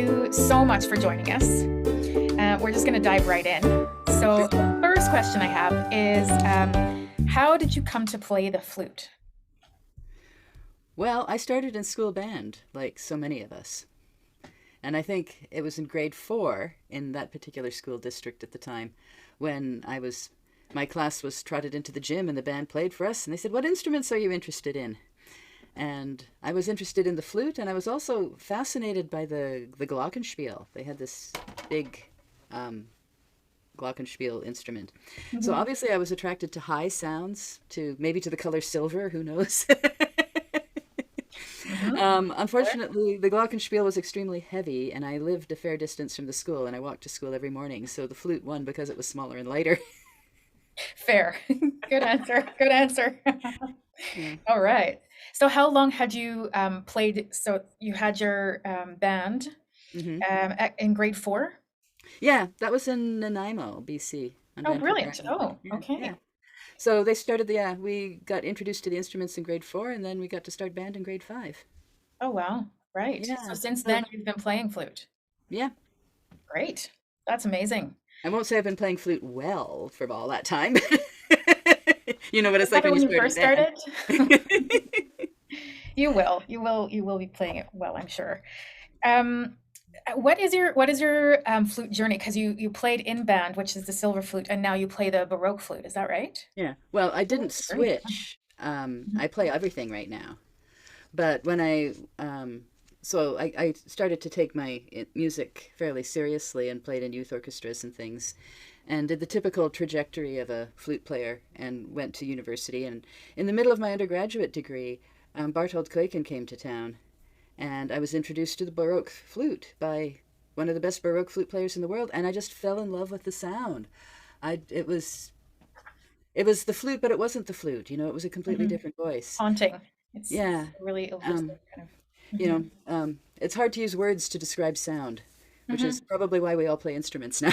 you so much for joining us. We're just going to dive right in. So the first question I have is, how did you come to play the flute? Well, I started in school band, like so many of us. And I think it was in grade 4 in that particular school district at the time when my class was trotted into the gym and the band played for us. And they said, "What instruments are you interested in?" And I was interested in the flute, and I was also fascinated by the glockenspiel. They had this big glockenspiel instrument. So Mhm. obviously I was attracted to high sounds, maybe to the color silver, who knows? Mhm. Sure. Unfortunately, the glockenspiel was extremely heavy, and I lived a fair distance from the school, and I walked to school every morning. So the flute won because it was smaller and lighter. Fair. Good answer. Good answer. Yeah. All right. So how long had you played? So you had your band Hmm. in grade 4? Yeah, that was in Nanaimo, BC, on Oh, Vancouver brilliant. Island. Oh, Yeah, yeah. okay. So we got introduced to the instruments in grade 4, and then we got to start band in grade 5. Oh, wow. Right. So Yeah. since So, then, you've been playing flute. yeah. Great. That's amazing. I won't say I've been playing flute well for all that time. You know what Was it's that like when when you you start a first band. started? You will. You will. You will be playing it well, I'm sure. Um, what is your flute journey? Because you played in band, which is the silver flute, and now you play the baroque flute. Is that right? Yeah. Well, I Oh, didn't that's great. switch. Mhm. I play everything right now. But when I started to take my music fairly seriously and played in youth orchestras and things, and did the typical trajectory of a flute player and went to university. And in the middle of my undergraduate degree, Barthold Kuiken came to town, and I was introduced to the baroque flute by one of the best baroque flute players in the world, and I just fell in love with the sound. It was the flute, but it wasn't the flute. It was a completely Mhm. different voice. Haunting. It's Yeah. really elusive, Um, kind of. Mhm. it's hard to use words to describe sound, which is Mhm. probably why we all play instruments now.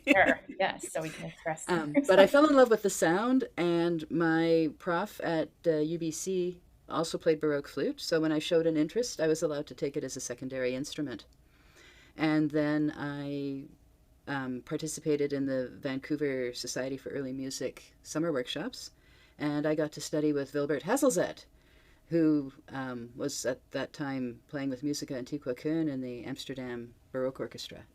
Sure. Yes. So we can express But I ourselves. fell in love with the sound, and my prof at UBC also played Baroque flute. So when I showed an interest, I was allowed to take it as a secondary instrument. And then I participated in the Vancouver Society for Early Music summer workshops, and I got to study with Wilbert Hazelzet, who was at that time playing with Musica Antiqua Köln in the Amsterdam Baroque Orchestra.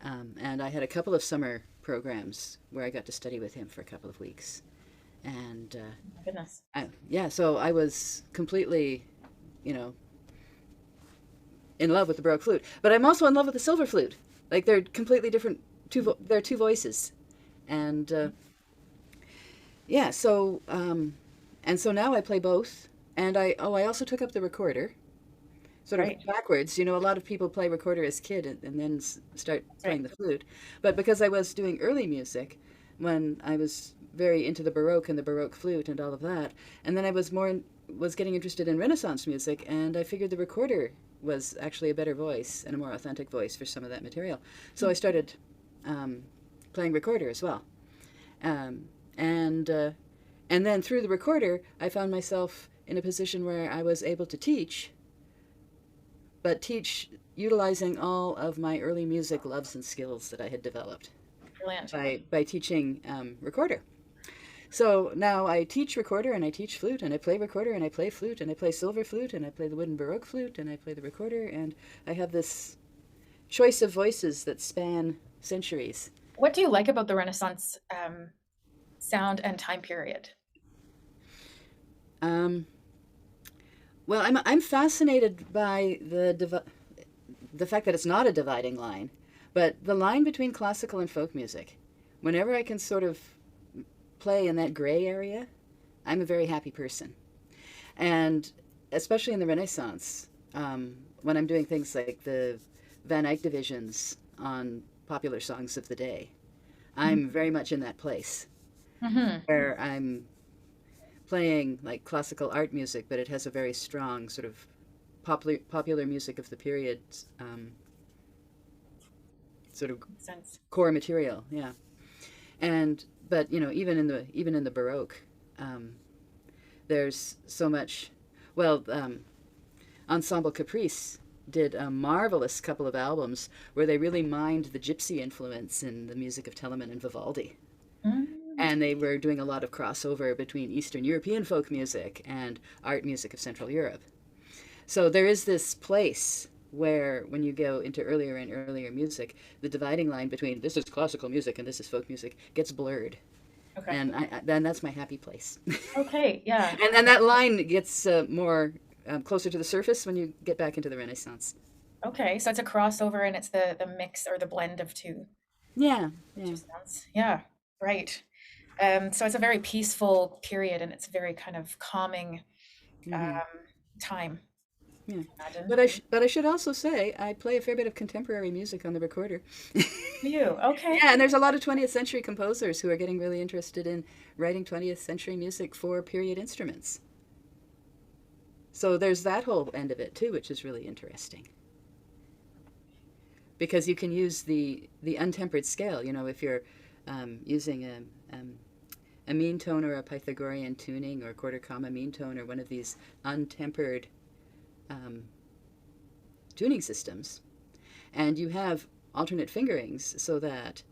And I had a couple of summer programs where I got to study with him for a couple of weeks. And My goodness. yeah, so I was completely, you know, in love with the Baroque flute. But I'm also in love with the silver flute. Like they're completely different. They're two voices, and yeah. So now I play both, and I also took up the recorder, sort of Right. backwards. A lot of people play recorder as kid and then start That's playing right. the flute. But because I was doing early music, when I was very into the Baroque and the Baroque flute and all of that, and then I was getting interested in Renaissance music, and I figured the recorder was actually a better voice and a more authentic voice for some of that material. So I started um, playing recorder as well, um, and uh, and then through the recorder, I found myself in a position where I was able to teach, but teach utilizing all of my early music loves and skills that I had developed Brilliant. by teaching recorder. So now I teach recorder and I teach flute and I play recorder and I play flute and I play silver flute and I play the wooden baroque flute and I play the recorder, and I have this choice of voices that span centuries. What do you like about the Renaissance sound and time period? Um, well, I'm fascinated by the fact that it's not a dividing line, but the line between classical and folk music. Whenever I can sort of play in that gray area, I'm a very happy person. And especially in the Renaissance, when I'm doing things like the Van Eyck divisions on popular songs of the day, I'm very much in that place Mm-hmm. where I'm playing like classical art music, but it has a very strong sort of popular music of the period sort of Makes sense. core material. Yeah, and but even in the Baroque, um, there's so much. Well, Ensemble Caprice did a marvelous couple of albums where they really mined the gypsy influence in the music of Telemann and Vivaldi. Mm, And they were doing a lot of crossover between Eastern European folk music and art music of Central Europe. So there is this place where, when you go into earlier and earlier music, the dividing line between this is classical music and this is folk music gets blurred. okay. And then that's my happy place. Okay, yeah. And that line gets more closer to the surface when you get back into the Renaissance. Okay, so it's a crossover and it's the mix or the blend of Yeah, two yeah. sounds. Yeah, right. So it's a very peaceful period and it's a very kind of calming Hmm. um, time, Yeah. I imagine. But I should also say I play a fair bit of contemporary music on the recorder. For you, okay. Yeah, and there's a lot of 20th century composers who are getting really interested in writing 20th century music for period instruments. So there's that whole end of it too, which is really interesting. Because you can use the untempered scale. You know, if you're using a mean tone or a Pythagorean tuning or quarter comma mean tone or one of these untempered um, tuning systems, and you have alternate fingerings so that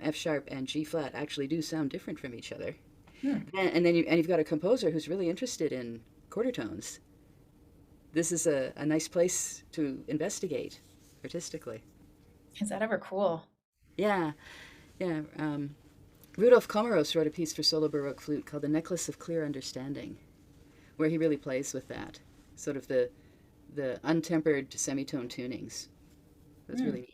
F sharp and G flat actually do sound different from each other, Hmm. and then you've got a composer who's really interested in quarter tones. This is a nice place to investigate artistically. Is that ever cool? Yeah, yeah. Rudolf Komaros wrote a piece for solo baroque flute called "The Necklace of Clear Understanding," where he really plays with that sort of the untempered semitone tunings. It was Hmm. really neat.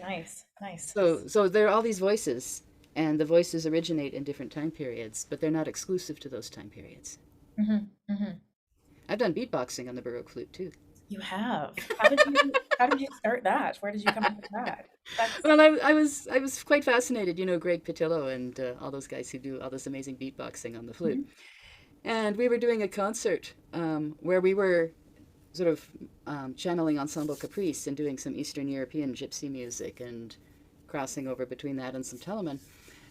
Nice, nice. So there are all these voices, and the voices originate in different time periods, but they're not exclusive to those time periods. Hmm. Hmm. I've done beatboxing on the baroque flute too. You have. How did you start that? Where did you come up with that? That's Well, I was quite fascinated, Greg Patillo and all those guys who do all this amazing beatboxing on the flute. Mhm. And we were doing a concert where we were sort of channeling Ensemble Caprice and doing some Eastern European gypsy music and crossing over between that and some Telemann.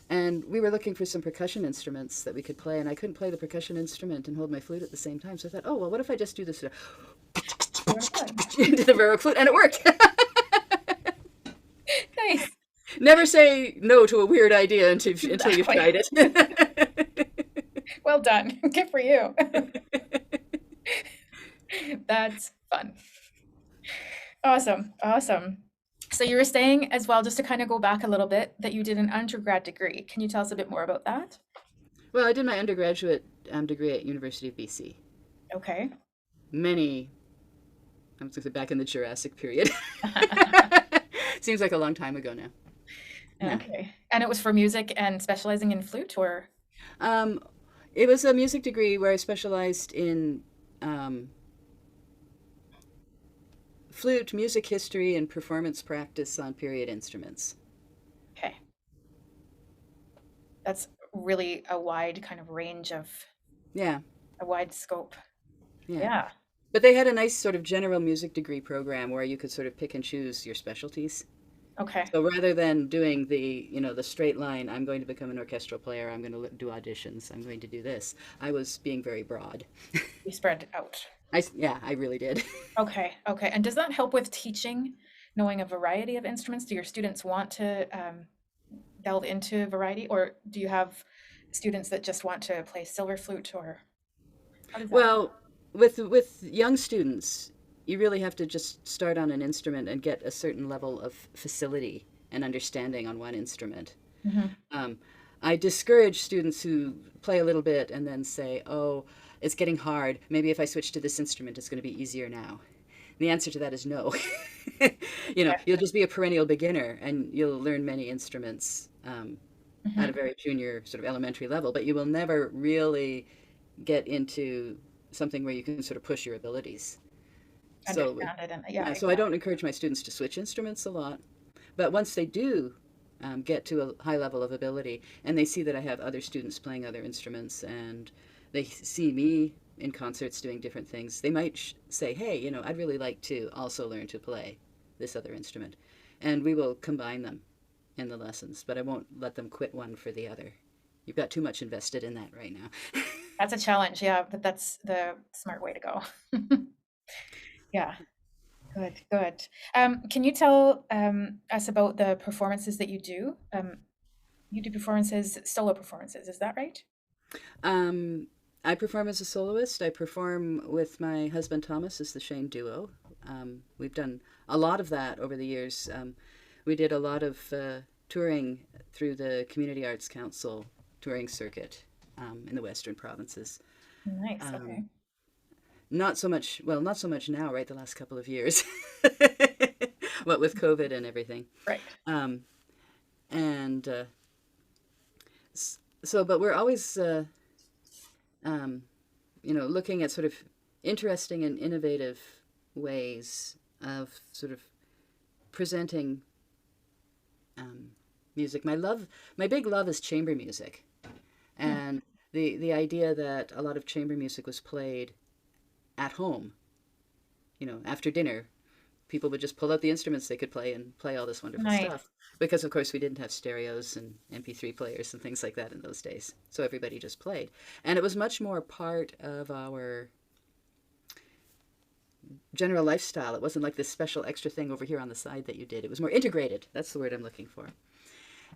And we were looking for some percussion instruments that we could play, and I couldn't play the percussion instrument and hold my flute at the same time. So I thought, oh, well, what if I just do this very fun. into the baroque flute? And it worked. Nice. Never say no to a weird idea until you've Exactly. tried it. Well done. Good for you. That's fun. Awesome. Awesome. So you were saying as well, just to kind of go back a little bit, that you did an undergrad degree. Can you tell us a bit more about that? Well, I did my undergraduate degree at University of BC. Okay. Many, I was going to say back in the Jurassic period. Seems like a long time ago now. Yeah. Okay. And it was for music and specializing in flute or Um, it was a music degree where I specialized in um, flute, music history, and performance practice on period instruments. okay. That's really a wide kind of range of Yeah, a wide scope. yeah. Yeah. But they had a nice sort of general music degree program where you could sort of pick and choose your specialties. Okay. So rather than doing the straight line, I'm going to become an orchestral player, I'm going to do auditions, I'm going to do this, I was being very broad. You spread out. Yeah, I really did. Okay. Okay. And does that help with teaching, knowing a variety of instruments? Do your students want to delve into variety, or do you have students that just want to play silver flute, or how does that? Well, with young students, you really have to just start on an instrument and get a certain level of facility and understanding on one instrument. Mhm. Um, I discourage students who play a little bit and then say, "Oh, it's getting hard. Maybe if I switch to this instrument, it's going to be easier now." The answer to that is no. Okay. You'll just be a perennial beginner and you'll learn many instruments at a Mhm. very junior, sort of elementary level, but you will never really get into something where you can sort of push your abilities. So, Understand it, and yeah, yeah, so I don't exactly. encourage my students to switch instruments a lot. But once they do get to a high level of ability and they see that I have other students playing other instruments and they see me in concerts doing different things, they might say, hey, I'd really like to also learn to play this other instrument. And we will combine them in the lessons, but I won't let them quit one for the other. You've got too much invested in that right now. That's a challenge, yeah, but that's the smart way to go. Yeah. Good, good. Can you tell us about the performances that you do? You do performances, solo performances, is that right? Um, I perform as a soloist. I perform with my husband Thomas as the Schoen duo. We've done a lot of that over the years. We did a lot of touring through the Community Arts Council touring circuit in the Western provinces. Nice. Um, Okay. not so much, well, not so much now, right? The last couple of years, what with COVID and everything. Right. Um, and so, but we're always, um, looking at sort of interesting and innovative ways of sort of presenting um, music. My big love is chamber music, Hmm. and the idea that a lot of chamber music was played at home, after dinner. People would just pull out the instruments they could play and play all this wonderful Nice. stuff. Because, of course, we didn't have stereos and MP3 players and things like that in those days. So everybody just played. And it was much more part of our general lifestyle. It wasn't like this special extra thing over here on the side that you did. It was more integrated. That's the word I'm looking for.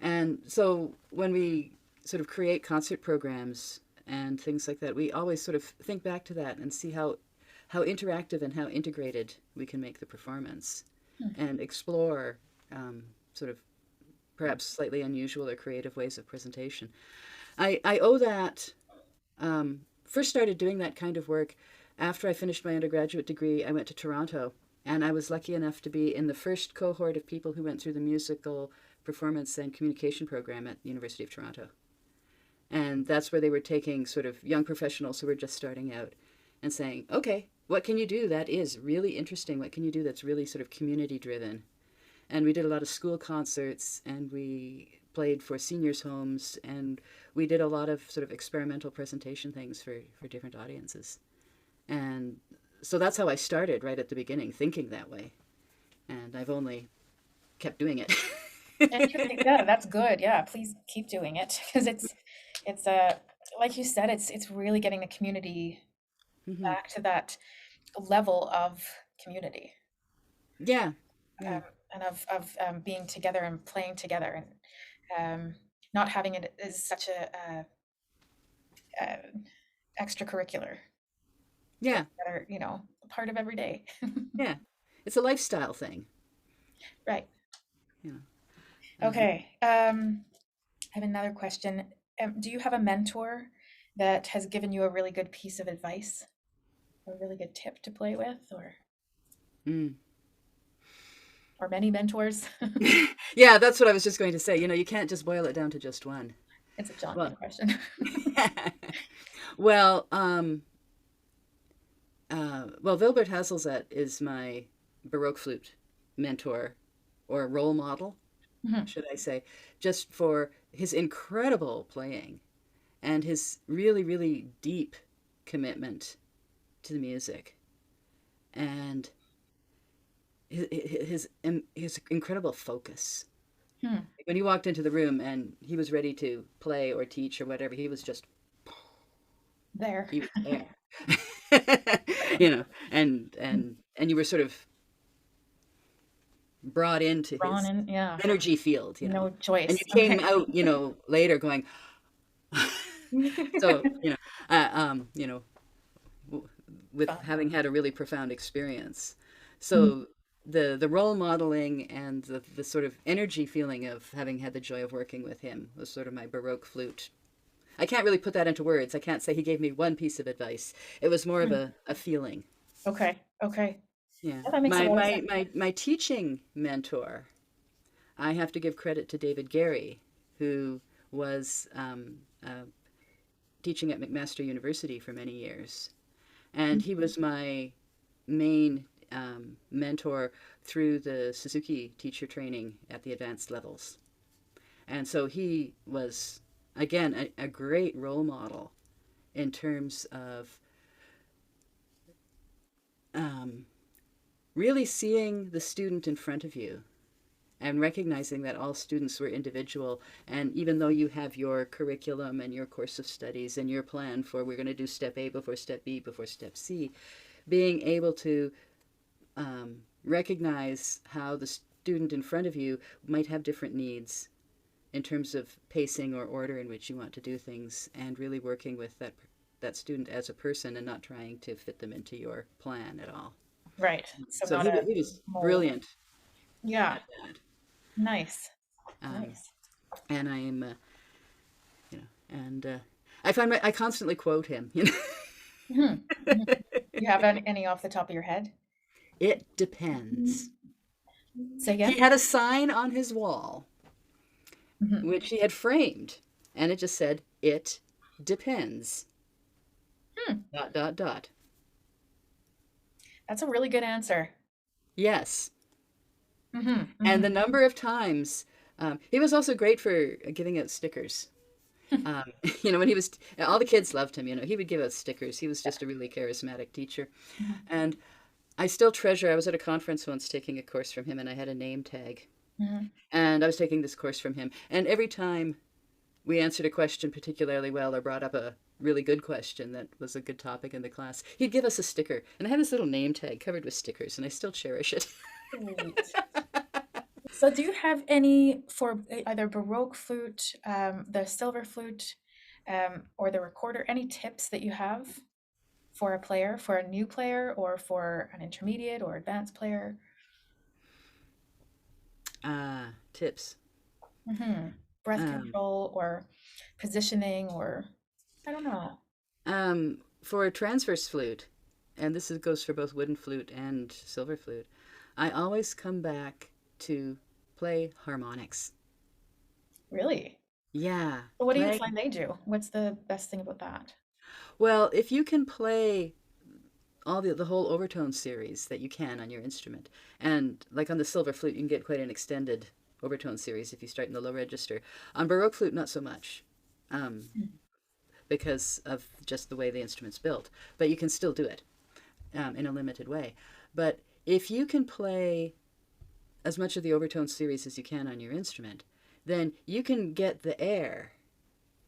And so when we sort of create concert programs and things like that, we always sort of think back to that and see how interactive and how integrated we can make the performance Hmm. and explore sort of perhaps slightly unusual or creative ways of presentation. I owe that, first started doing that kind of work after I finished my undergraduate degree. I went to Toronto, and I was lucky enough to be in the first cohort of people who went through the musical performance and communication program at the University of Toronto. And that's where they were taking sort of young professionals who were just starting out and saying, okay, what can you do that is really interesting? What can you do that's really sort of community driven? And we did a lot of school concerts, and we played for seniors' homes, and we did a lot of sort of experimental presentation things for different audiences. And so that's how I started right at the beginning, thinking that way. And I've only kept doing it. Interesting. Yeah, that's good. Yeah, please keep doing it because it's like you said, it's really getting the community Hmm. back to that level of community, Yeah, yeah, um, and of being together and playing together and not having it as such a extracurricular, but yeah, rather, a part of every day. yeah. It's a lifestyle thing. Right. Yeah. Um, Okay. I have another question. Do you have a mentor that has given you a really good piece of advice, a really good tip to play with, mm. or many mentors? Yeah, that's what I was just going to say. You can't just boil it down to just one. It's a Well, Jonathan question. well, Wilbert Hasselzet is my baroque flute mentor or role model, Mhm. should I say, just for his incredible playing and his really, really deep commitment to the music and his incredible focus. Hmm. When he walked into the room and he was ready to play or teach or whatever, he was just There. he was there. you know, and you were sort of brought into Ron his and yeah, energy field, no and choice. you came Okay. out, later going, so, uh, um, you know, with Fun. having had a really profound experience. Mhm. So the role modeling and the sort of energy feeling of having had the joy of working with him was sort of my baroque flute. I can't really put that into words. I can't say he gave me one piece of advice. It was more of Hmm. a feeling. Okay. Okay. Yeah. Yeah, that makes a My lot of my sense. my my teaching mentor, I have to give credit to David Gary, who was teaching at McMaster University for many years, and he was my main mentor through the Suzuki teacher training at the advanced levels. And so he was, again, a great role model in terms of um, really seeing the student in front of you and recognizing that all students were individual. And even though you have your curriculum and your course of studies and your plan for we're going to do step A before step B before step C, being able to recognize how the student in front of you might have different needs in terms of pacing or order in which you want to do things, and really working with that student as a person and not trying to fit them into your plan at all. Right. So So not a he was mold. brilliant Yeah. at that. Nice. Um, Nice. and I'm, you know, and I find I constantly quote him. You Mhm. know, Mhm. You have any off the top of your head? it depends. Say He again? had a sign on his wall Mhm. which he had framed, and it just said, "It depends." Hmm. Dot dot dot. That's a really good answer. Yes. Mhm. And Mhm. the number of times he was also great for giving out stickers. When he was, all the kids loved him. He would give out stickers. He was just a really charismatic teacher. Mhm. And I still treasure, I was at a conference once taking a course from him, and I had a name tag. Mhm. And I was taking this course from him. And every time we answered a question particularly well or brought up a really good question that was a good topic in the class, he'd give us a sticker. And I had this little name tag covered with stickers, and I still cherish it. Sweet. So do you have any for either Baroque flute, the silver flute, or the recorder, any tips that you have for a player, for a new player, or for an intermediate or advanced player? Tips. Breath Um, control or positioning or I don't know. for a transverse flute, and goes for both wooden flute and silver flute, I always come back to play harmonics. Really? Yeah, So what do you play. find they do? What's the best thing about that? Well, if you can play all the whole overtone series that you can on your instrument, and like on the silver flute, you can get quite an extended overtone series if you start in the low register. On baroque flute, not so much. Um, because of just the way the instrument's built, but you can still do it in a limited way. But if you can play as much of the overtone series as you can on your instrument, then you can get the air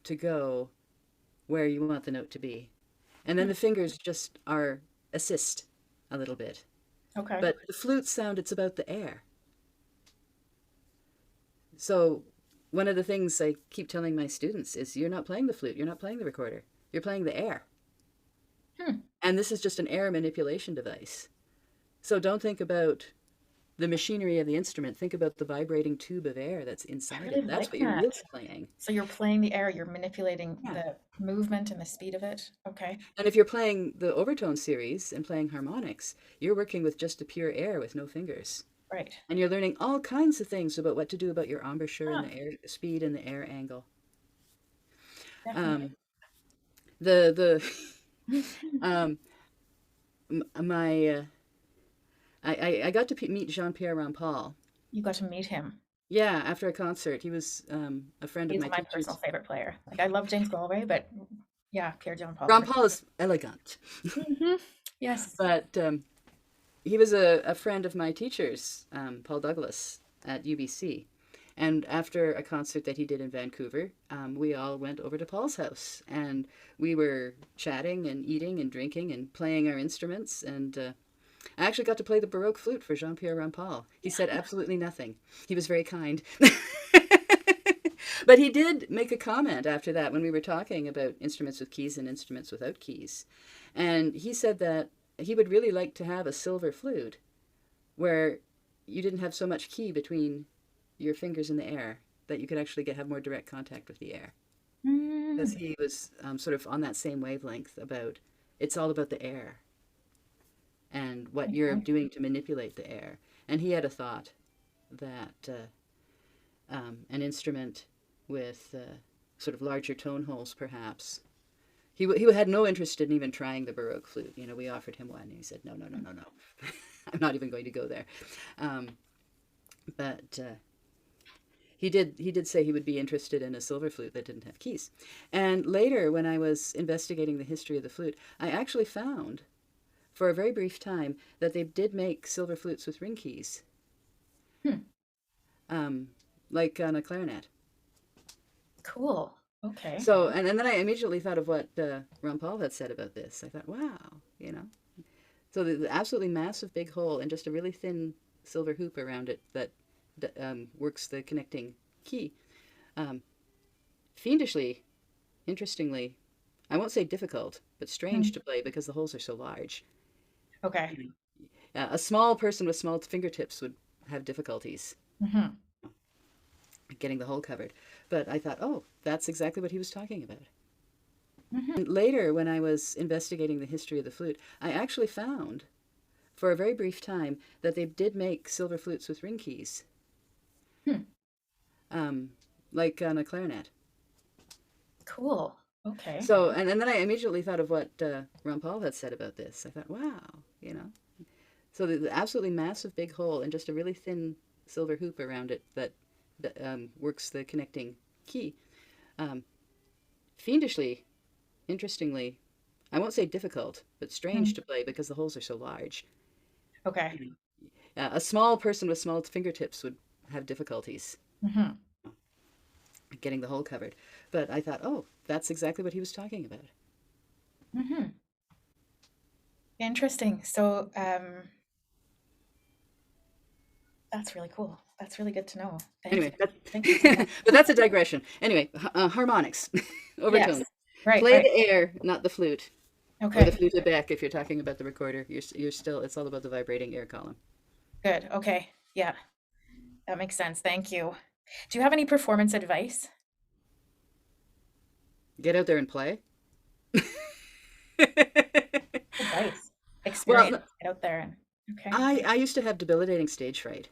to go where you want the note to be. And then Hmm. the fingers just are assist a little bit. Okay. But the flute sound, it's about the air. So one of the things I keep telling my students is you're not playing the flute, you're not playing the recorder, you're playing the air. Hmm. And this is just an air manipulation device. So don't think about the machinery of the instrument. Think about the vibrating tube of air that's I inside really it. That's like what you're really that. playing. So you're playing the air, you're manipulating Yeah. the movement and the speed of it. Okay. And if you're playing the overtone series and playing harmonics, you're working with just the pure air with no fingers. Right. And you're learning all kinds of things about what to do about your embouchure and Huh. the air speed and the air angle. Definitely. Um, the um, my I got to meet Jean-Pierre Rampal. You got to meet him. Yeah, after a concert, he was a friend of He's my my personal teacher's. favorite player. Like I love James Galway, but yeah, Pierre John Paul for Rampal is elegant, sure. Yes. but he was a friend of my teacher's, Paul Douglas, at UBC. And after a concert that he did in Vancouver, we all went over to Paul's house and we were chatting and eating and drinking and playing our instruments. And I actually got to play the baroque flute for Jean Pierre Rampal. He said absolutely nothing. He was very kind. But he did make a comment after that when we were talking about instruments with keys and instruments without keys. And he said that he would really like to have a silver flute where you didn't have so much key between your fingers in the air, that you could actually have more direct contact with the air. Because Mm. he was sort of on that same wavelength about it's all about the air and what you're Okay. doing to manipulate the air. And he had a thought that an instrument with sort of larger tone holes, perhaps. He had no interest in even trying the baroque flute. We offered him one, and he said, no, no, no, no, no. I'm not even going to go there. Um, but he did say he would be interested in a silver flute that didn't have keys. And later, when I was investigating the history of the flute, I actually found, for a very brief time, that they did make silver flutes with ring keys, Hmm. um, like on a clarinet. Cool. Okay. So, and then I immediately thought of what Ron Paul had said about this. I thought, wow. So the absolutely massive big hole and just a really thin silver hoop around it that works the connecting key. Um, Fiendishly, interestingly, I won't say difficult, but strange Mm. to play because the holes are so large. Okay. You know, a small person with small fingertips would have difficulties Hmm. getting the hole covered. But I thought, oh, that's exactly what he was talking about. Hmm. And later, when I was investigating the history of the flute, I actually found, for a very brief time, that they did make silver flutes with ring keys, Hmm. um, like on a clarinet. Cool. Okay. So, and then I immediately thought of what Ron Paul had said about this. I thought, wow. So the absolutely massive big hole and just a really thin silver hoop around it that works the connecting key. Um, Fiendishly, interestingly, I won't say difficult, but strange Mm. to play because the holes are so large. Okay. You know, a small person with small fingertips would have difficulties Hmm. getting the hole covered. But I thought, oh, that's exactly what he was talking about. Hmm. Interesting. So, that's really cool. That's really good to know. Thank you. Anyway, that's, Thank you so much. but that's a digression. Anyway, harmonics, Yes. overtones. Right, Play right. the air, not the flute, or the Okay. flute back. If you're talking about the recorder, you're still. It's all about the vibrating air column. Good. Okay. Yeah, that makes sense. Thank you. Do you have any performance advice? Get out there and play. Advice. Well, Experience. Get out there and okay. I used to have debilitating stage fright.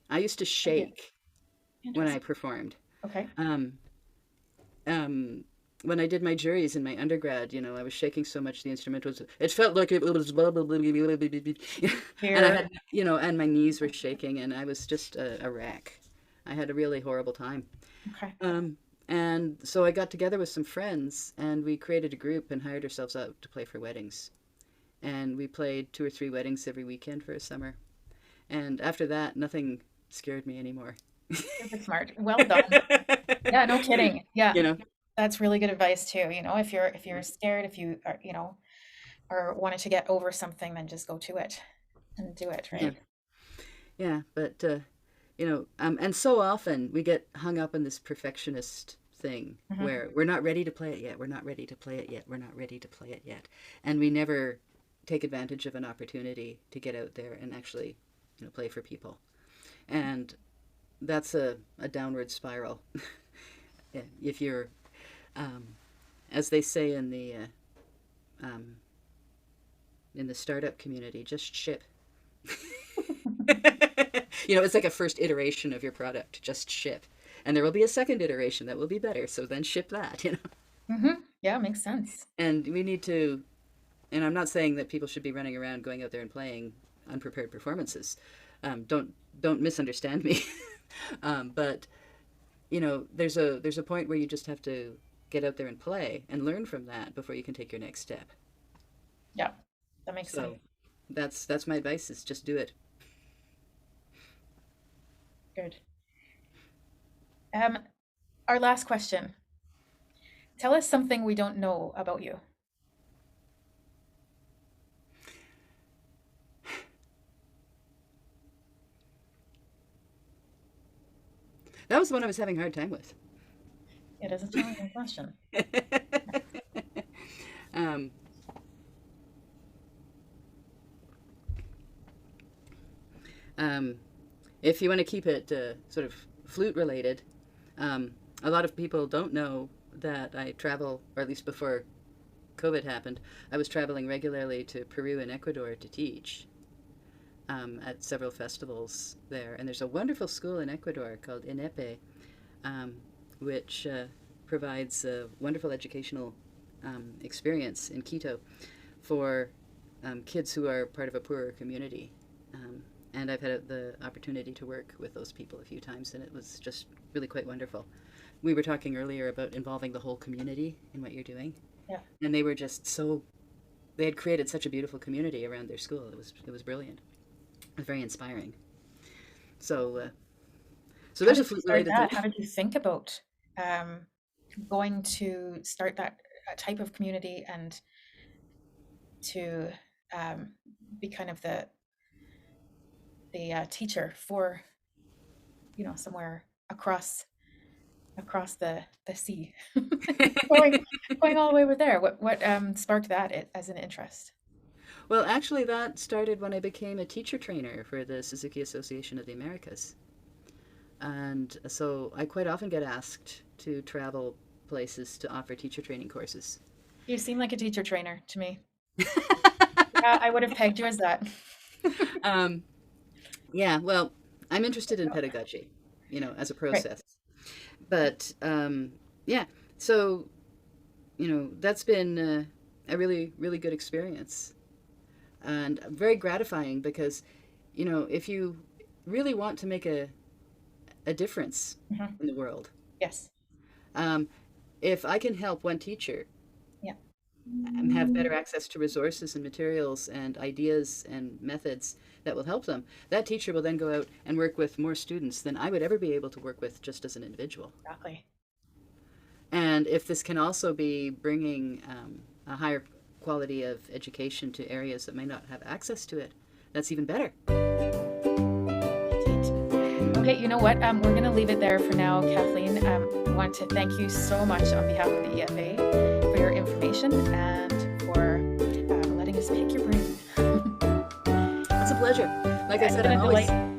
I used to I do. shake when I Interesting. performed. Okay. Um, um, when I did my juries in my undergrad, I was shaking so much the instrument was. It felt like it was, and I Here. had, and my knees were shaking, and I was just a wreck. I had a really horrible time. Okay. Um, and so I got together with some friends, and we created a group and hired ourselves out to play for weddings. And we played 2 or 3 weddings every weekend for a summer. And after that, nothing scared me anymore. Super smart. Well done. Yeah, no kidding. Yeah. you know, That's really good advice too. If you're scared, if you are, or wanted to get over something, then just go to it and do it, yeah, right? yeah. But and so often we get hung up in this perfectionist thing Hmm. where we're not ready to play it yet. We're not ready to play it yet. We're not ready to play it yet, and we never take advantage of an opportunity to get out there and actually, play for people. And that's a downward spiral. If you're, um, as they say um, in the startup community, just ship. It's like a first iteration of your product, just ship. And there will be a second iteration that will be better, so then ship that. Yeah, makes sense. And we need to, and I'm not saying that people should be running around going out there and playing unprepared performances. Don't misunderstand me. But there's a point where you just have to get out there and play and learn from that before you can take your next step. Yeah, that makes sense. So that's my advice is just do it. Good. Um, our last question. Tell us something we don't know about you. That was the one I was having a hard time with. It is a challenging question. um, um, if you want to keep it sort of flute related, um, a lot of people don't know that I travel, or at least before COVID happened, I was traveling regularly to Peru and Ecuador to teach at several festivals there. And there's a wonderful school in Ecuador called INEPE, um, which provides a wonderful educational experience in Quito for kids who are part of a poorer community. Um, and I've had the opportunity to work with those people a few times, and it was just really quite wonderful. We were talking earlier about involving the whole community in what you're doing, Yeah. and they were just so they had created such a beautiful community around their school. It was brilliant. It was very inspiring. So How there's did a you flute start related thing. that? How did you think about um, going to start that type of community and to be kind of the teacher for, somewhere across the sea, going going all the way over there. What sparked that as an interest? Well, actually, that started when I became a teacher trainer for the Suzuki Association of the Americas. And so I quite often get asked to travel places to offer teacher training courses. You seem like a teacher trainer to me. I would have pegged you as that. um, yeah, well, I'm interested in pedagogy, as a Right. process. But yeah, so, that's been a really, really good experience and very gratifying because, if you really want to make a difference Hmm. in the world, Yes. um, if I can help one teacher Yeah. have better access to resources and materials and ideas and methods that will help them, that teacher will then go out and work with more students than I would ever be able to work with just as an individual. Exactly. And if this can also be bringing a higher quality of education to areas that may not have access to it, that's even better. Indeed. Okay, you know what? We're going to leave it there for now, Kathleen. I want to thank you so much on behalf of the EFA for your information and for letting us pick your brain. It's a pleasure. Like I It's said, been I'm a always delight.